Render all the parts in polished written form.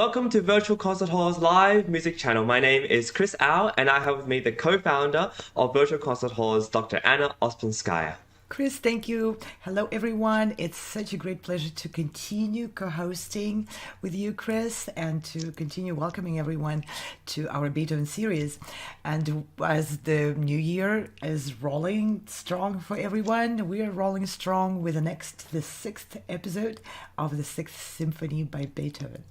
Welcome to Virtual Concert Hall's live music channel. My name is Chris Au, and I have with me the co-founder of Virtual Concert Halls, Dr. Anna Ospenskaya. Chris, thank you. Hello, everyone. It's such a great pleasure to continue co-hosting with you, Chris, and to continue welcoming everyone to our Beethoven series. And as the new year is rolling strong for everyone, we are rolling strong with the sixth episode of the Sixth Symphony by Beethoven.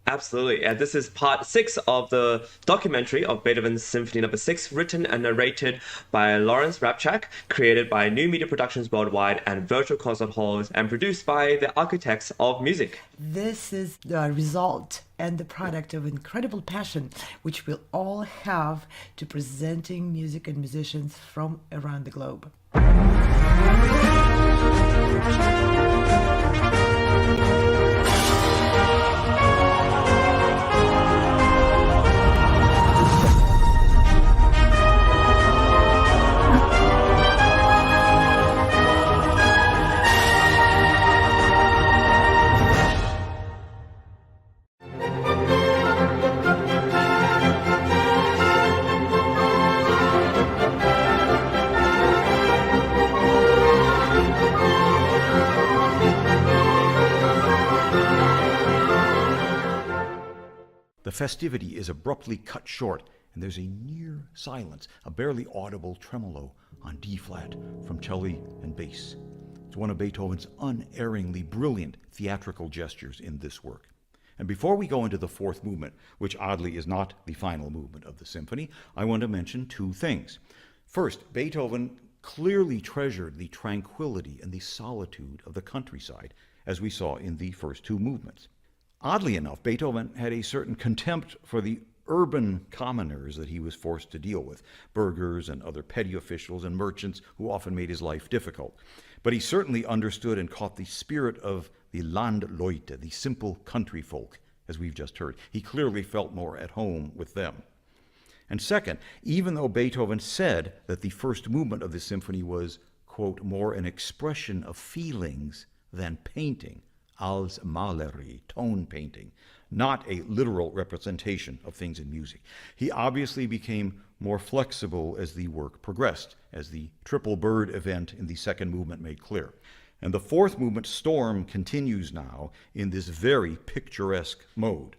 Absolutely. And this is part 6 of the documentary of Beethoven's Symphony No. 6, written and narrated by Lawrence Rapchak, created by New Media Productions Worldwide and Virtual Concert Halls, and produced by the Architects of Music. This is the result and the product of incredible passion, which we'll all have to presenting music and musicians from around the globe. The festivity is abruptly cut short, and there's a near silence, a barely audible tremolo on D-flat from cello and bass. It's one of Beethoven's unerringly brilliant theatrical gestures in this work. And before we go into the fourth movement, which oddly is not the final movement of the symphony, I want to mention two things. First, Beethoven clearly treasured the tranquility and the solitude of the countryside, as we saw in the first two movements. Oddly enough, Beethoven had a certain contempt for the urban commoners that he was forced to deal with, burghers and other petty officials and merchants who often made his life difficult. But he certainly understood and caught the spirit of the Landleute, the simple country folk, as we've just heard. He clearly felt more at home with them. And second, even though Beethoven said that the first movement of the symphony was, quote, more an expression of feelings than painting, als Malerie, tone painting, not a literal representation of things in music. He obviously became more flexible as the work progressed, as the triple bird event in the second movement made clear. And the fourth movement, Storm, continues now in this very picturesque mode.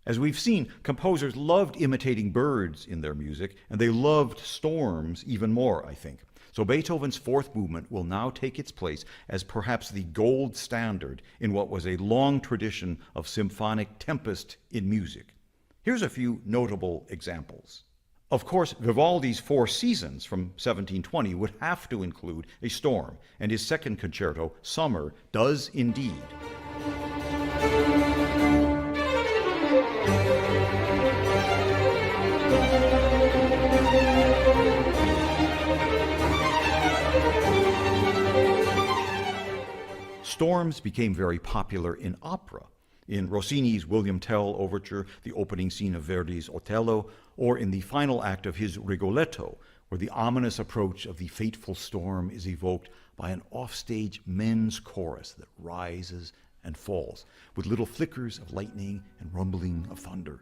As we've seen, composers loved imitating birds in their music, and they loved storms even more, I think. So Beethoven's fourth movement will now take its place as perhaps the gold standard in what was a long tradition of symphonic tempest in music. Here's a few notable examples. Of course, Vivaldi's Four Seasons from 1720 would have to include a storm, and his second concerto, Summer, does indeed. Storms became very popular in opera, in Rossini's William Tell overture, the opening scene of Verdi's Otello, or in the final act of his Rigoletto, where the ominous approach of the fateful storm is evoked by an offstage men's chorus that rises and falls, with little flickers of lightning and rumbling of thunder.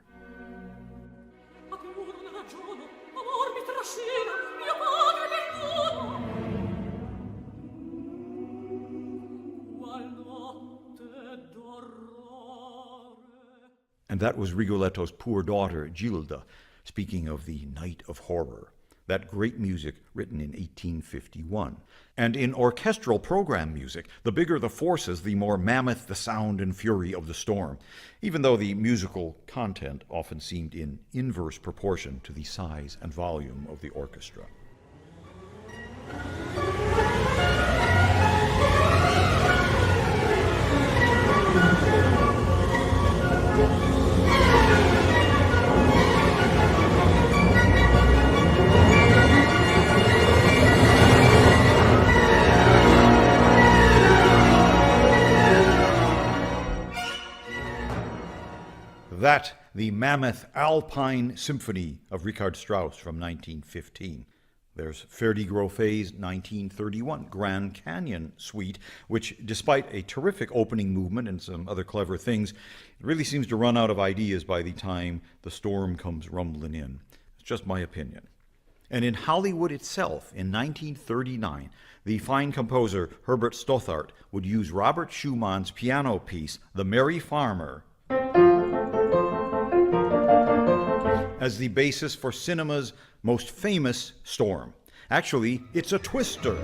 And that was Rigoletto's poor daughter, Gilda, speaking of the night of horror. That great music written in 1851. And in orchestral program music, the bigger the forces, the more mammoth the sound and fury of the storm, even though the musical content often seemed in inverse proportion to the size and volume of the orchestra. That, the mammoth Alpine Symphony of Richard Strauss from 1915. There's Ferdi Groffet's 1931 Grand Canyon Suite, which, despite a terrific opening movement and some other clever things, it really seems to run out of ideas by the time the storm comes rumbling in. It's just my opinion. And in Hollywood itself, in 1939, the fine composer Herbert Stothart would use Robert Schumann's piano piece, The Merry Farmer, as the basis for cinema's most famous storm. Actually, it's a twister.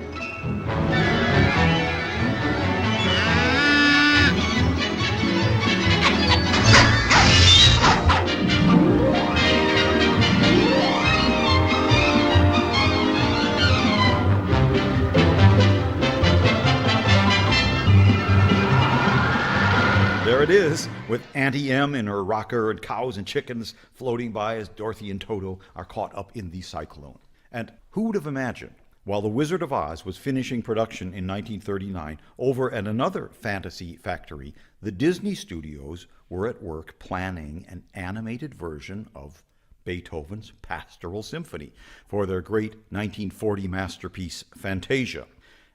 There it is, with Auntie Em in her rocker and cows and chickens floating by as Dorothy and Toto are caught up in the cyclone. And who would have imagined, while The Wizard of Oz was finishing production in 1939 over at another fantasy factory, the Disney studios were at work planning an animated version of Beethoven's Pastoral Symphony for their great 1940 masterpiece, Fantasia,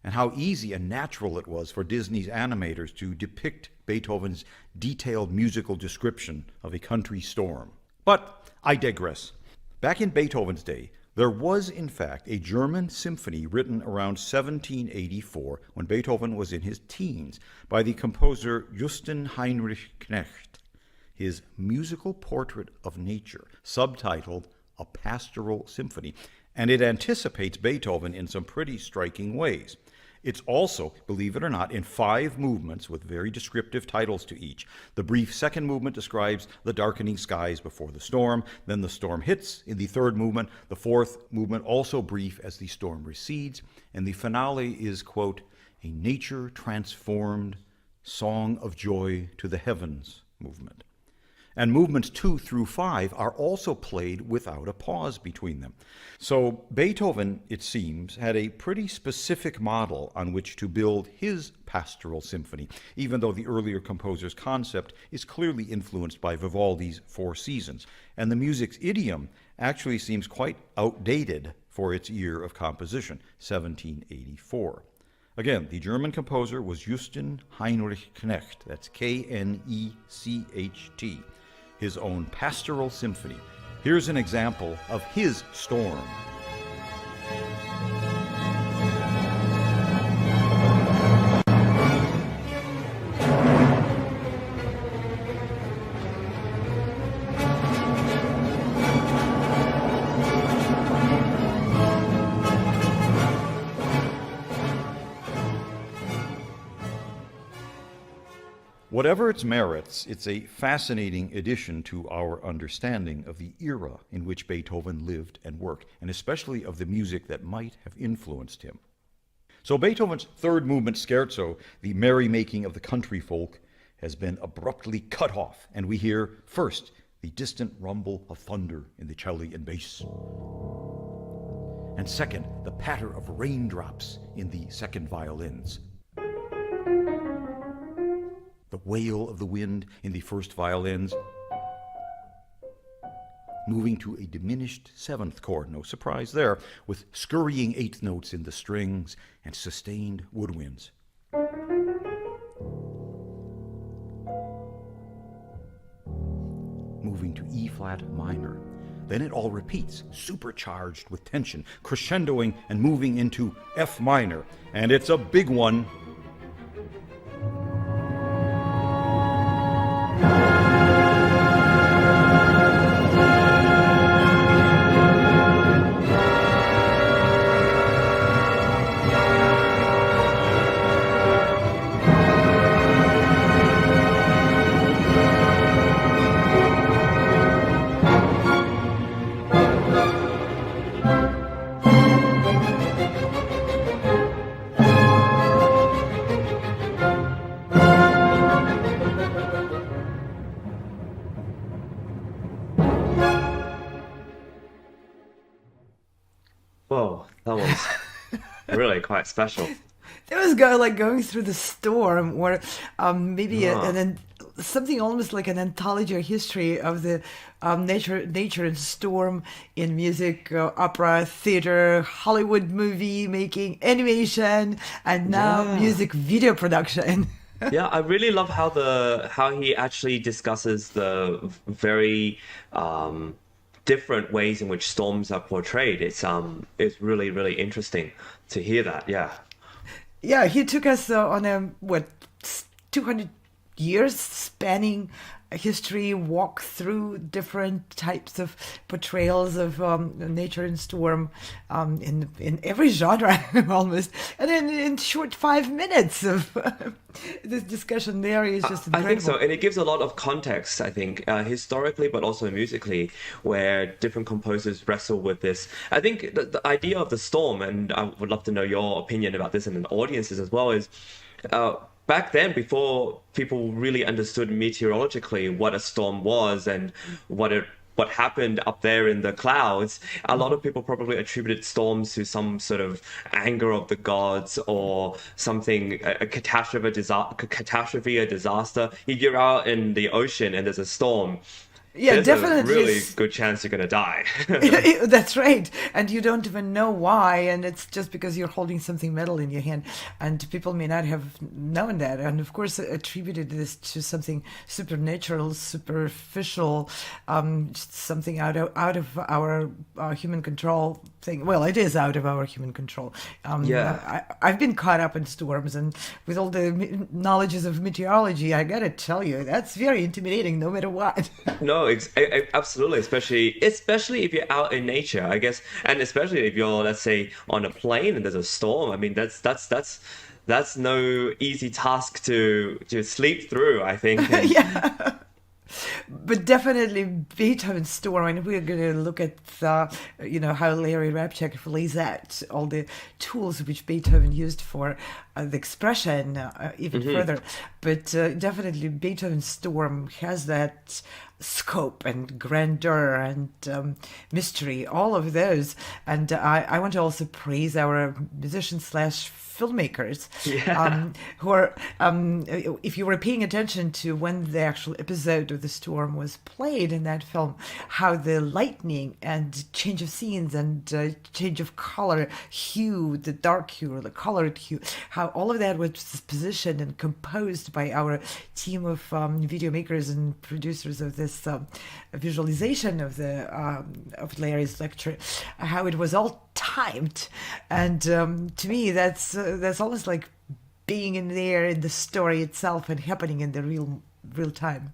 and how easy and natural it was for Disney's animators to depict Beethoven's detailed musical description of a country storm. But I digress. Back in Beethoven's day, there was in fact a German symphony written around 1784 when Beethoven was in his teens by the composer Justin Heinrich Knecht. His musical portrait of nature, subtitled A Pastoral Symphony, and it anticipates Beethoven in some pretty striking ways. It's also, believe it or not, in 5 movements with very descriptive titles to each. The brief second movement describes the darkening skies before the storm. Then the storm hits in the third movement. The fourth movement, also brief as the storm recedes. And the finale is, quote, a nature-transformed song of joy to the heavens movement. And movements 2 through 5 are also played without a pause between them. So Beethoven, it seems, had a pretty specific model on which to build his pastoral symphony, even though the earlier composer's concept is clearly influenced by Vivaldi's Four Seasons. And the music's idiom actually seems quite outdated for its year of composition, 1784. Again, the German composer was Justin Heinrich Knecht, that's K-N-E-C-H-T, his own pastoral symphony. Here's an example of his storm. Whatever its merits, it's a fascinating addition to our understanding of the era in which Beethoven lived and worked, and especially of the music that might have influenced him. So Beethoven's third movement scherzo, the merrymaking of the country folk, has been abruptly cut off, and we hear first the distant rumble of thunder in the cello and bass, and second, the patter of raindrops in the second violins, the wail of the wind in the first violins, moving to a diminished seventh chord, no surprise there, with scurrying eighth notes in the strings and sustained woodwinds. Moving to E-flat minor. Then it all repeats, supercharged with tension, crescendoing and moving into F minor, and it's a big one. Whoa, that was really quite special. That was going through the storm, or maybe Ah. and then something almost like an anthology or history of the nature and storm in music, opera, theater, Hollywood movie making, animation, and now Yeah. music video production. Yeah, I really love how he actually discusses the very different ways in which storms are portrayed. It's really really interesting to hear that. Yeah. Yeah, he took us on a 200 years spanning history walk through different types of portrayals of nature and storm in every genre almost, and then in short 5 minutes of this discussion there is just I think so, incredible. and it gives a lot of context, I think, historically, but also musically, where different composers wrestle with this. I think the idea of the storm, and I would love to know your opinion about this and the audiences as well, is back then, before people really understood meteorologically what a storm was and what happened up there in the clouds, a lot of people probably attributed storms to some sort of anger of the gods or something, a catastrophe, a disaster. If you're out in the ocean and there's a storm, Yeah, there's a definitely. really good chance you're gonna die. That's right. And you don't even know why. And it's just because you're holding something metal in your hand. And people may not have known that. And of course, attributed this to something supernatural, superficial, just something out of our human control thing. Well, it is out of our human control. Yeah. I've been caught up in storms. And with all the knowledges of meteorology, I got to tell you, that's very intimidating no matter what. No, absolutely, especially if you're out in nature, I guess, and especially if you're, let's say, on a plane and there's a storm. I mean, that's no easy task to sleep through, I think. And Yeah. But definitely Beethoven's storm, and we're going to look at how Larry Rapchak lays out all the tools which Beethoven used for the expression even further. But definitely Beethoven's storm has that scope and grandeur and mystery, all of those. And I want to also praise our musicians slash filmmakers yeah, who are, if you were paying attention to when the actual episode of the storm was played in that film, how the lightning and change of scenes and change of color, hue, the dark hue or the colored hue, how all of that was positioned and composed by our team of video makers and producers of this visualization of the of Larry's lecture, how it was all timed, and to me that's almost like being in there in the story itself and happening in the real time.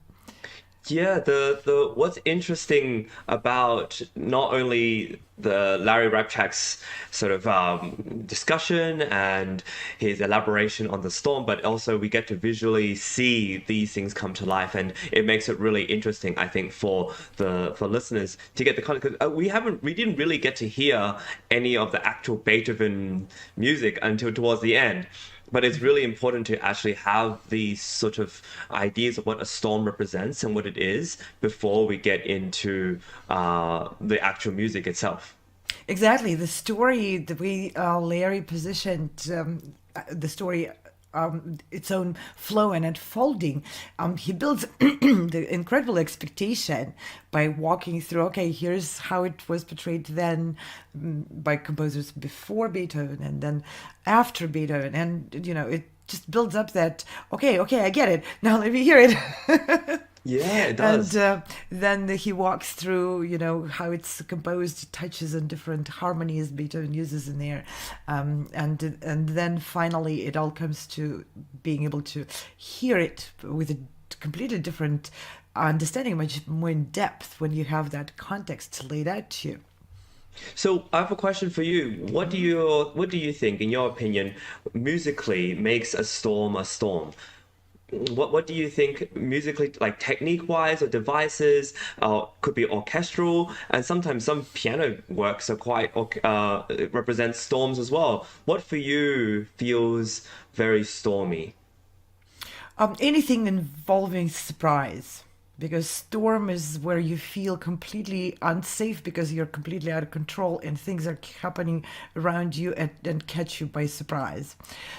yeah. The what's interesting about not only the Larry Rapchak's sort of discussion and his elaboration on the storm, but also we get to visually see these things come to life, and it makes it really interesting, I think, for listeners to get the context. We didn't really get to hear any of the actual Beethoven music until towards the end. But it's really important to actually have these sort of ideas of what a storm represents and what it is before we get into the actual music itself. Exactly, the story, the way Larry positioned the story, its own flow and unfolding, he builds the incredible expectation by walking through, okay, here's how it was portrayed then by composers before Beethoven and then after Beethoven. And, it just builds up that, okay, I get it. Now let me hear it. Yeah, it And does. then he walks through, how it's composed, touches on different harmonies Beethoven uses in there, and then finally it all comes to being able to hear it with a completely different understanding, much more in depth when you have that context laid out to you. So I have a question for you. What do you think, in your opinion, musically makes a storm a storm? What do you think musically, like technique wise or devices, could be orchestral, and sometimes some piano works are quite represent storms as well. What for you feels very stormy? Anything involving surprise. because storm is where you feel completely unsafe because you're completely out of control and things are happening around you and catch you by surprise.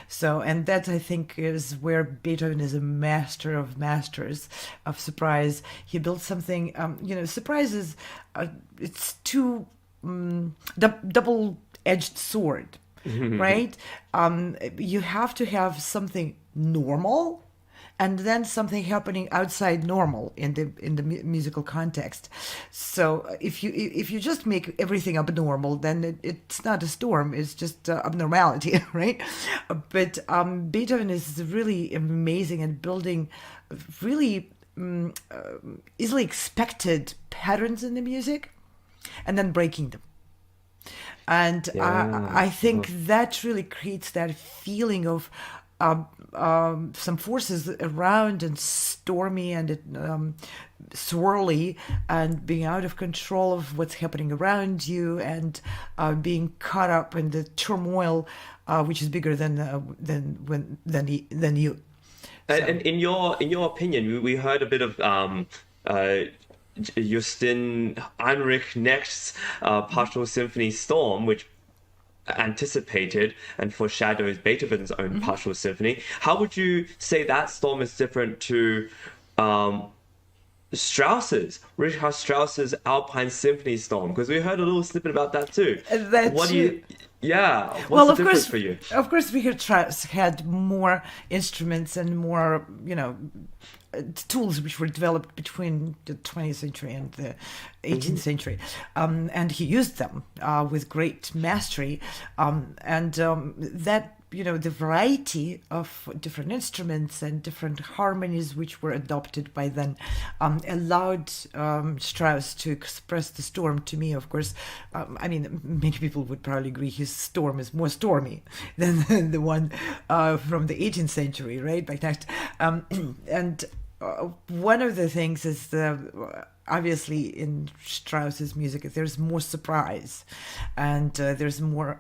So, and that I think is where Beethoven is a master of masters of surprise. He built something, surprise is, it's two double-edged sword, right? You have to have something normal and then something happening outside normal in the musical context. So if you just make everything abnormal, then it's not a storm; it's just abnormality, right? But Beethoven is really amazing at building really easily expected patterns in the music, and then breaking them. And I think that really creates that feeling of some forces around and stormy and swirly and being out of control of what's happening around you and being caught up in the turmoil, which is bigger than you. And in your opinion, we heard a bit of Justin Heinrich Necht's partial symphony Storm, which anticipated and foreshadows Beethoven's own partial symphony. How would you say that Storm is different to Richard Strauss's Alpine Symphony Storm? Because we heard a little snippet about that too. What's the difference for you? Of course, Richard Strauss had more instruments and more, tools which were developed between the 20th century and the 18th century. And he used them with great mastery. That, the variety of different instruments and different harmonies which were adopted by then allowed Strauss to express the storm. To me, of course, many people would probably agree his storm is more stormy than the one from the 18th century, right? By that, one of the things is obviously in Strauss's music there's more surprise, and there's more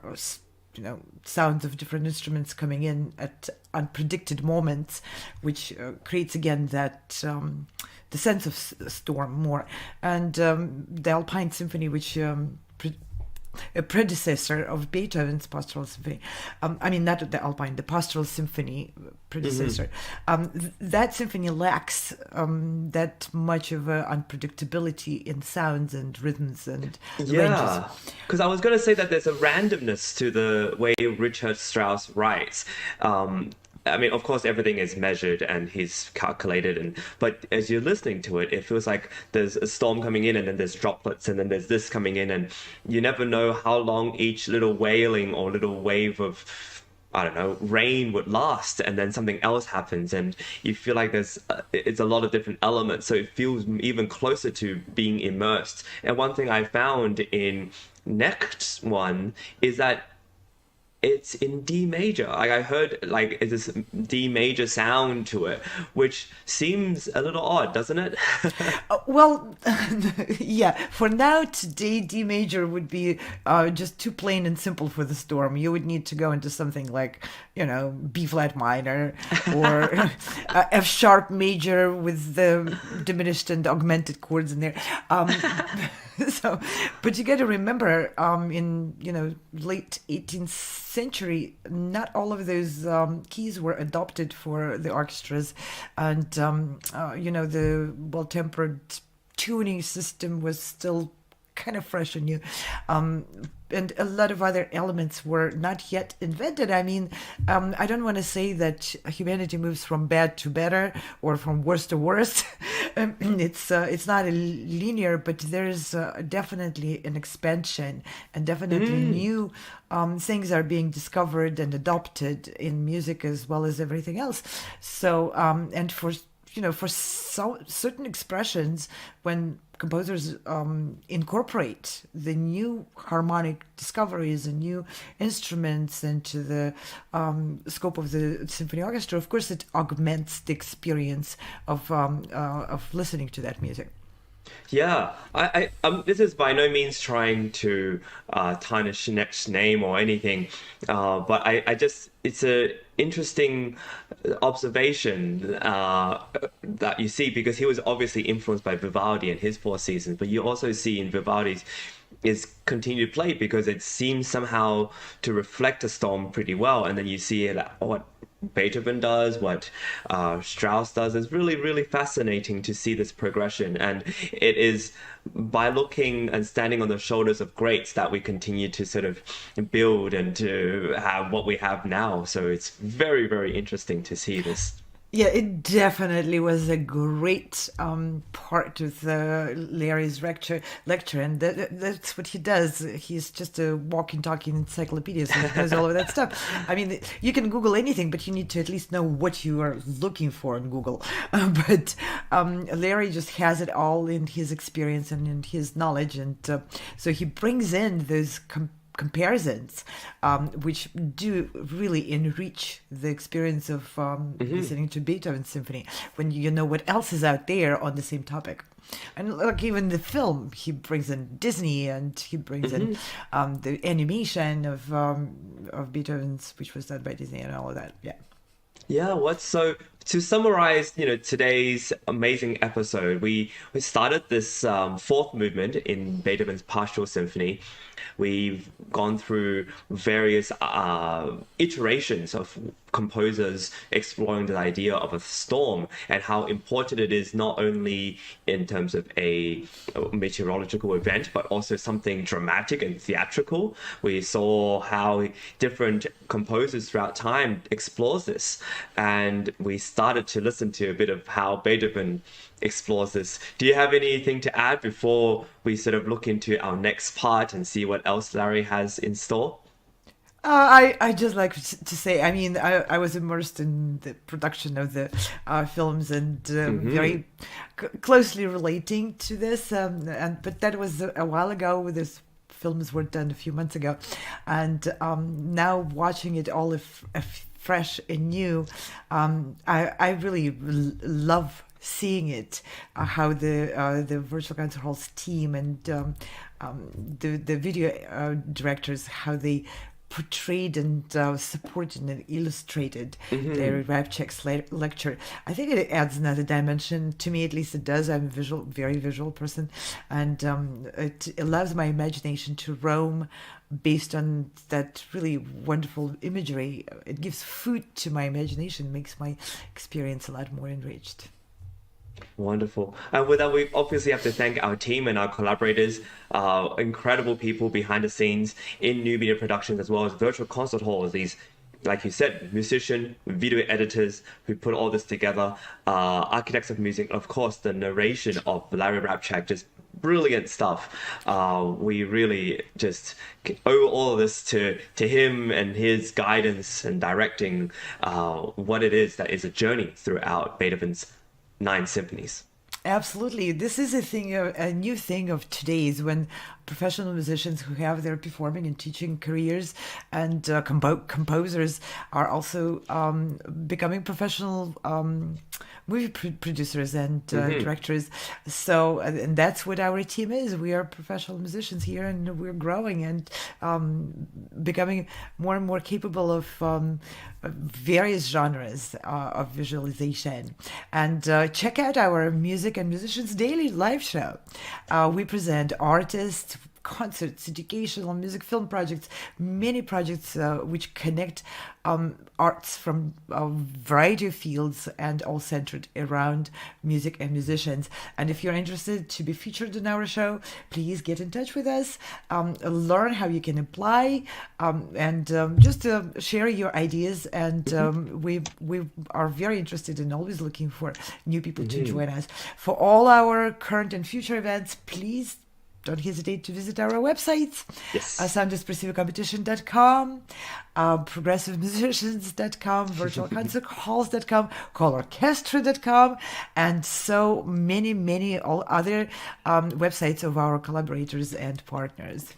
sounds of different instruments coming in at unpredicted moments, which creates again that the sense of storm more. And the Alpine Symphony, which a predecessor of Beethoven's Pastoral Symphony. Not the Alpine, the Pastoral Symphony predecessor. That symphony lacks that much of unpredictability in sounds and rhythms and ranges. Because I was going to say that there's a randomness to the way Richard Strauss writes. Of course, everything is measured and he's calculated, but as you're listening to it, it feels like there's a storm coming in and then there's droplets and then there's this coming in, and you never know how long each little wailing or little wave of, rain would last, and then something else happens, and you feel like it's a lot of different elements, so it feels even closer to being immersed. And one thing I found in Necht's one is that it's in D major. I heard it's this D major sound to it, which seems a little odd, doesn't it? Yeah. For now, today, D major would be just too plain and simple for the storm. You would need to go into something like, B flat minor or F sharp major with the diminished and augmented chords in there. But you got to remember, in late 18th century, not all of those keys were adopted for the orchestras, and the well-tempered tuning system was still kind of fresh and new. And a lot of other elements were not yet invented. I don't want to say that humanity moves from bad to better or from worse to worse. It's not a linear, but there's definitely an expansion, and definitely new things are being discovered and adopted in music as well as everything else. So, and for certain expressions, when composers incorporate the new harmonic discoveries and new instruments into the scope of the symphony orchestra, of course, it augments the experience of listening to that music. Yeah, this is by no means trying to tarnish next name or anything, but I just it's a interesting observation that you see because he was obviously influenced by Vivaldi and his Four Seasons, but you also see in Vivaldi's is continued play because it seems somehow to reflect a storm pretty well, and then you see it, what Beethoven does, what Strauss does. It's really, really fascinating to see this progression. And it is by looking and standing on the shoulders of greats that we continue to sort of build and to have what we have now. So it's very, very interesting to see this. Yeah, it definitely was a great part of Larry's lecture, and that's what he does. He's just a walking, talking encyclopedia, so he knows all of that stuff. I mean, you can Google anything, but you need to at least know what you are looking for on Google. But Larry just has it all in his experience and in his knowledge, and so he brings in those comparisons, which do really enrich the experience of listening to Beethoven's symphony when you know what else is out there on the same topic. And like even the film, he brings in Disney and he brings in the animation of Beethoven's, which was done by Disney and all of that. Yeah. Yeah, what's so to summarize, today's amazing episode, we started this fourth movement in Beethoven's Pastoral Symphony. We've gone through various iterations of composers exploring the idea of a storm and how important it is not only in terms of a meteorological event, but also something dramatic and theatrical. We saw how different composers throughout time explores this, and we started to listen to a bit of how Beethoven explores this. Do you have anything to add before we sort of look into our next part and see what else Larry has in store? I just like to say, I mean, I was immersed in the production of the films and very closely relating to this, but that was a while ago. These films were done a few months ago, and now watching it all fresh and new, I really love seeing it, how the virtual concert halls team and the video directors, how they portrayed and supported and illustrated Larry Rapchak's lecture. I think it adds another dimension to me. At least it does. I'm a very visual person, and it allows my imagination to roam based on that really wonderful imagery. It gives food to my imagination, makes my experience a lot more enriched. Wonderful. And with that, we obviously have to thank our team and our collaborators, incredible people behind the scenes in new media productions, as well as virtual concert halls. These, like you said, musician, video editors who put all this together, architects of music, of course, the narration of Larry Rapchak, just brilliant stuff. We really just owe all of this to him and his guidance and directing what it is that is a journey throughout Beethoven's 9 symphonies. Absolutely. This is a new thing of today's, when professional musicians who have their performing and teaching careers and composers are also becoming professional movie producers and directors. So, and that's what our team is. We are professional musicians here, and we're growing and becoming more and more capable of various genres of visualization. And check out our Music and Musicians Daily live show. We present artists, concerts, educational music, film projects, many projects which connect arts from a variety of fields and all centered around music and musicians. And if you're interested to be featured in our show, please get in touch with us, learn how you can apply, and just share your ideas. And we are very interested and always looking for new people to join us. For all our current and future events, please don't hesitate to visit our websites. Yes. SoundExpressiveCompetition.com, ProgressiveMusicians.com, VirtualConcertHalls.com, CallOrchestra.com, and so many all other websites of our collaborators and partners.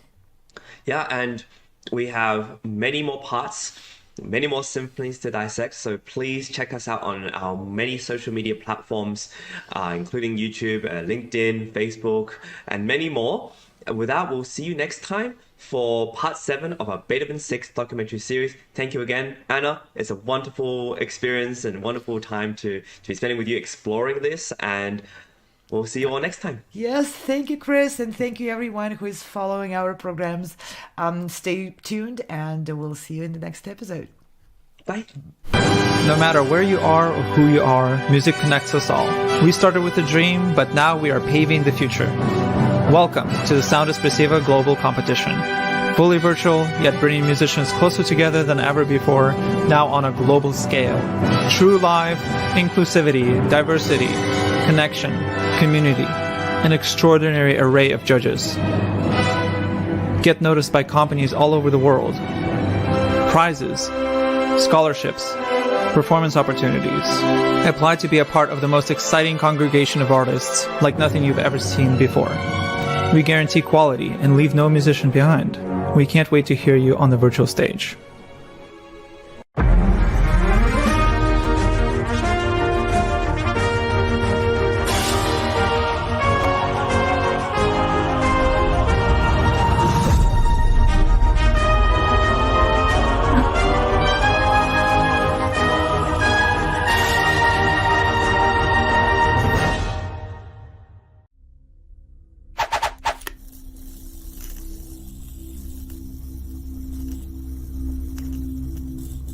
Yeah, and we have many more parts many more symphonies to dissect. So please check us out on our many social media platforms, including YouTube, LinkedIn, Facebook, and many more. And with that, we'll see you next time for part 7 of our Beethoven 6 documentary series. Thank you again, Anna. It's a wonderful experience and wonderful time to be spending with you exploring this, and we'll see you all next time. Yes, thank you, Chris, and thank you everyone who is following our programs. Stay tuned, and we'll see you in the next episode. Bye. No matter where you are or who you are, music connects us all. We started with a dream, but now we are paving the future. Welcome to the Sound Expressiva Global Competition. Fully virtual, yet bringing musicians closer together than ever before, now on a global scale. True live, inclusivity, diversity, connection, community, an extraordinary array of judges. Get noticed by companies all over the world. Prizes, scholarships, performance opportunities. Apply to be a part of the most exciting congregation of artists like nothing you've ever seen before. We guarantee quality and leave no musician behind. We can't wait to hear you on the virtual stage.